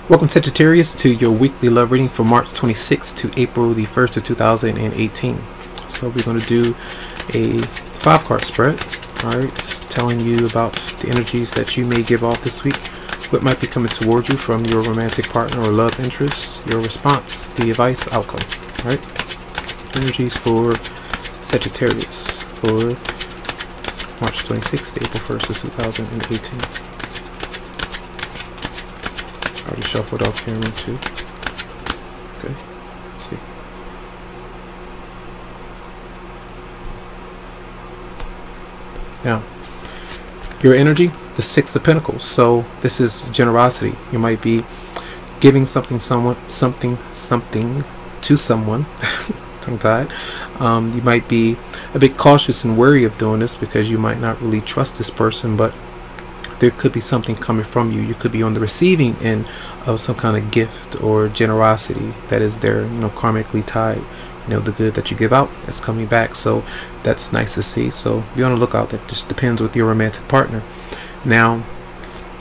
Welcome, Sagittarius, to your weekly love reading for March 26th to April the 1st of 2018. So we're going to do a 5-card spread. Alright, telling you about the energies that you may give off this week, what might be coming towards you from your romantic partner or love interest, your response, the advice, outcome. Alright, energies for Sagittarius for March 26th to April 1st of 2018. I already shuffled off camera too. Okay, let's see. Now, your energy, the 6 of Pentacles. So this is generosity. You might be giving something to someone. Tongue-tied. You might be a bit cautious and wary of doing this because you might not really trust this person, but there could be something coming from you. You could be on the receiving end of some kind of gift or generosity that is there, karmically tied. The good that you give out is coming back, so that's nice to see. So be on the lookout. That just depends with your romantic partner. Now,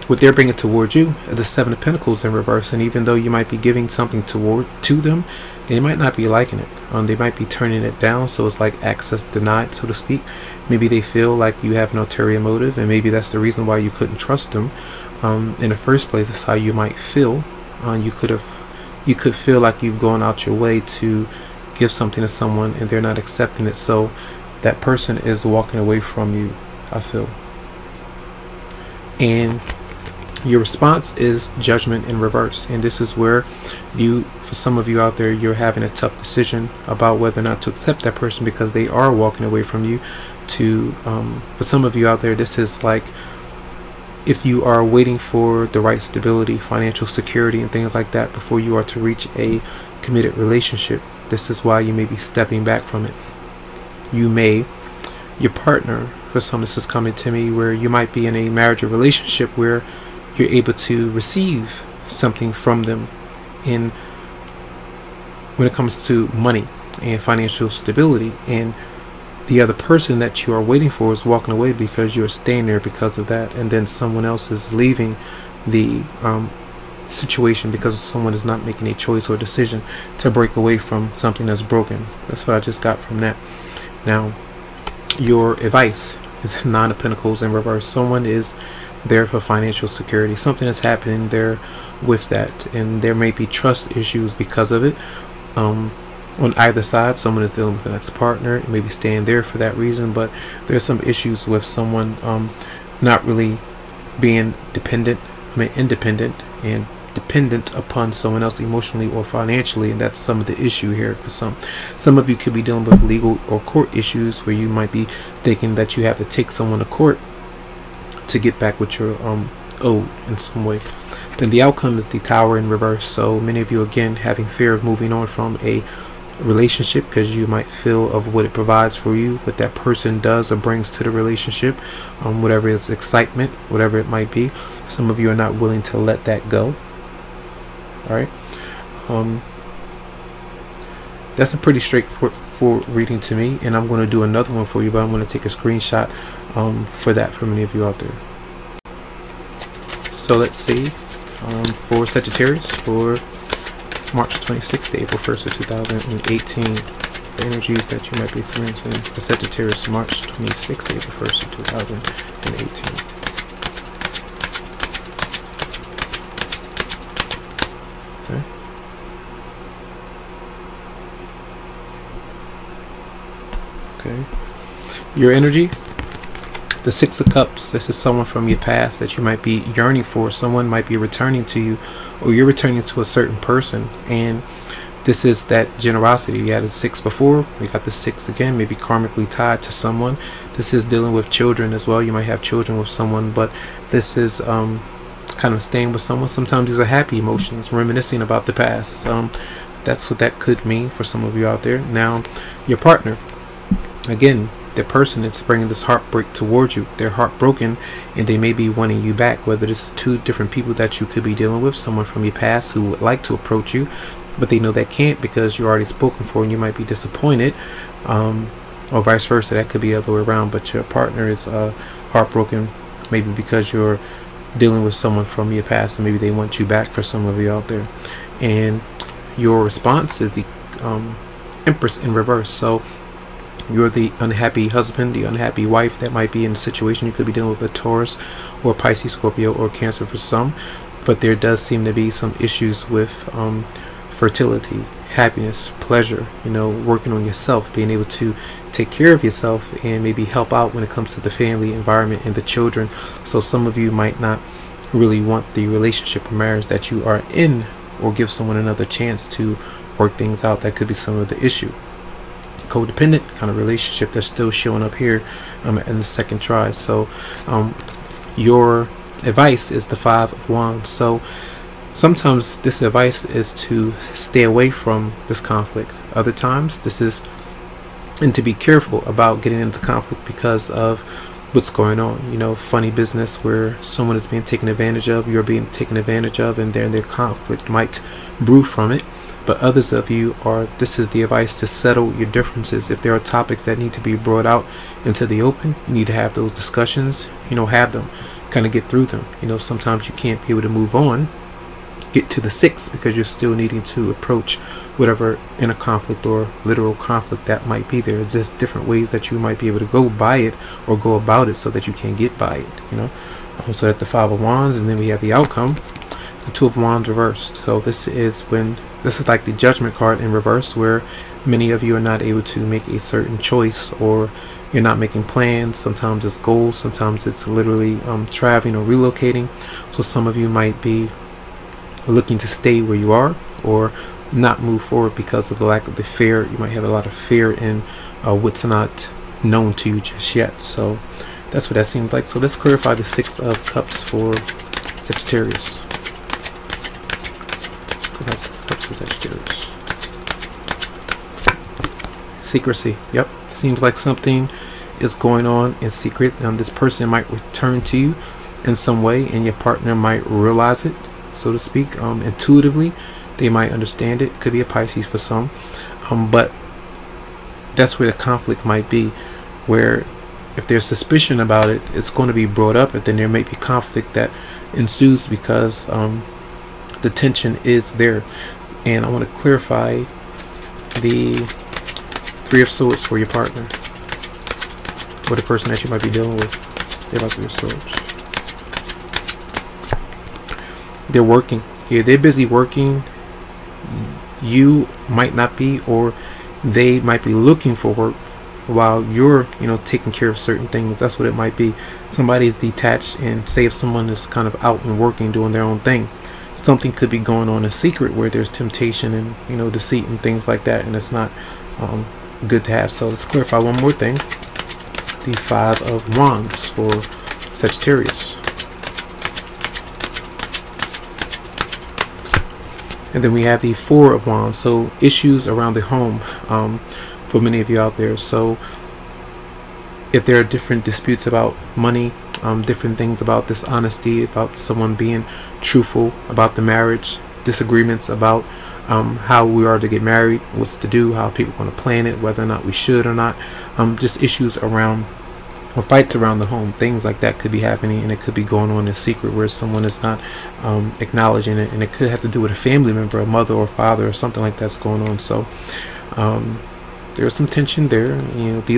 what they're bringing towards you is the 7 of Pentacles in reverse, and even though you might be giving something to them, they might not be liking it. They might be turning it down, so it's like access denied, so to speak. Maybe they feel like you have an ulterior motive, and maybe that's the reason why you couldn't trust them in the first place. That's how you might feel. You could feel like you've gone out your way to give something to someone and they're not accepting it, so that person is walking away from you, I feel. And your response is judgment in reverse, and this is where for some of you out there, you're having a tough decision about whether or not to accept that person because they are walking away from you. For some of you out there, this is like if you are waiting for the right stability, financial security and things like that before you are to reach a committed relationship. This is why you may be stepping back from it. Your partner, for some, this is coming to me, where you might be in a marriage or relationship where you're able to receive something from them when it comes to money and financial stability, and the other person that you are waiting for is walking away because you're staying there because of that, and then someone else is leaving the situation because someone is not making a choice or decision to break away from something that's broken. That's what I just got from that. Now, your advice is 9 of Pentacles in reverse. Someone is there for financial security. Something is happening there with that, and there may be trust issues because of it. On either side, someone is dealing with an ex-partner, maybe staying there for that reason, but there's some issues with someone not really being independent and dependent upon someone else emotionally or financially, and that's some of the issue here. For some of you could be dealing with legal or court issues where you might be thinking that you have to take someone to court to get back what you're owed in some way. Then the outcome is the Tower in reverse. So many of you, again, having fear of moving on from a relationship because you might feel of what it provides for you, what that person does or brings to the relationship, whatever is excitement, whatever it might be. Some of you are not willing to let that go. All right, that's a pretty straightforward reading to me, and I'm going to do another one for you, but I'm going to take a screenshot for that for many of you out there. So let's see, for Sagittarius for March 26th to April 1st of 2018, the energies that you might be experiencing for Sagittarius March 26th to April 1st of 2018. Okay. Okay. Your energy, the 6 of Cups. This is someone from your past that you might be yearning for. Someone might be returning to you, or you're returning to a certain person, and this is that generosity. We had a 6 before, we got the 6 again, maybe karmically tied to someone. This is dealing with children as well. You might have children with someone, but this is kind of staying with someone. Sometimes these are happy emotions, reminiscing about the past. That's what that could mean for some of you out there. Now, your partner, again, the person that's bringing this heartbreak towards you, they're heartbroken and they may be wanting you back. Whether it's 2 different people that you could be dealing with, someone from your past who would like to approach you, but they know that can't because you're already spoken for, and you might be disappointed, or vice versa. That could be the other way around, but your partner is heartbroken, maybe because you're dealing with someone from your past, and maybe they want you back for some of you out there. And your response is the Empress in reverse. So you're the unhappy husband, the unhappy wife that might be in a situation. You could be dealing with a Taurus or Pisces, Scorpio, or Cancer for some, but there does seem to be some issues with fertility, happiness, pleasure, working on yourself, being able to take care of yourself and maybe help out when it comes to the family environment and the children. So some of you might not really want the relationship or marriage that you are in, or give someone another chance to work things out. That could be some of the issue. Codependent kind of relationship that's still showing up here in the second try. So your advice is the Five of Wands. So sometimes this advice is to stay away from this conflict. Other times this is and to be careful about getting into conflict because of what's going on. Funny business where someone is being taken advantage of, you're being taken advantage of, and then their conflict might brew from it. But others of you this is the advice to settle your differences. If there are topics that need to be brought out into the open, you need to have those discussions, have them, kind of get through them. Sometimes you can't be able to move on, get to the 6, because you're still needing to approach whatever inner conflict or literal conflict that might be there. It's just different ways that you might be able to go by it or go about it so that you can get by it. So that's the Five of Wands, and then we have the outcome, the Two of Wands reversed. So this is like the Judgment card in reverse, where many of you are not able to make a certain choice, or you're not making plans. Sometimes it's goals, sometimes it's literally traveling or relocating. So some of you might be looking to stay where you are or not move forward because of the lack of the fear. You might have a lot of fear in what's not known to you just yet. So that's what that seems like. So let's clarify the Six of Cups for Sagittarius. Six of Cups for Sagittarius. Secrecy. Yep, seems like something is going on in secret. This person might return to you in some way, and your partner might realize it, so to speak, intuitively. They might understand it. Could be a Pisces for some, but that's where the conflict might be, where if there's suspicion about it, it's going to be brought up, and then there may be conflict that ensues because the tension is there. And I want to clarify the Three of Swords for your partner, or the person that you might be dealing with. They're about Three of Swords. They're working. Yeah, they're busy working. You might not be, or they might be looking for work while you're taking care of certain things. That's what it might be. Somebody's detached, and say if someone is kind of out and working, doing their own thing, something could be going on in secret where there's temptation and deceit and things like that, and it's not good to have. So let's clarify one more thing. The Five of Wands for Sagittarius. And then we have the Four of Wands. So issues around the home for many of you out there. So if there are different disputes about money, different things about dishonesty, about someone being truthful about the marriage, disagreements about how we are to get married, what's to do, how people are going to plan it, whether or not we should or not, just issues around or fights around the home, things like that could be happening, and it could be going on in secret where someone is not acknowledging it, and it could have to do with a family member, a mother or father or something like that's going on. So there's some tension there.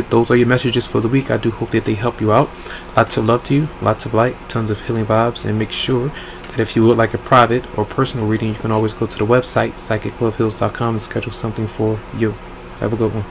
Those are your messages for the week. I do hope that they help you out. Lots of love to you, lots of light, tons of healing vibes, and make sure that if you would like a private or personal reading, you can always go to the website psychicloveheals.com and schedule something for you. Have a good one.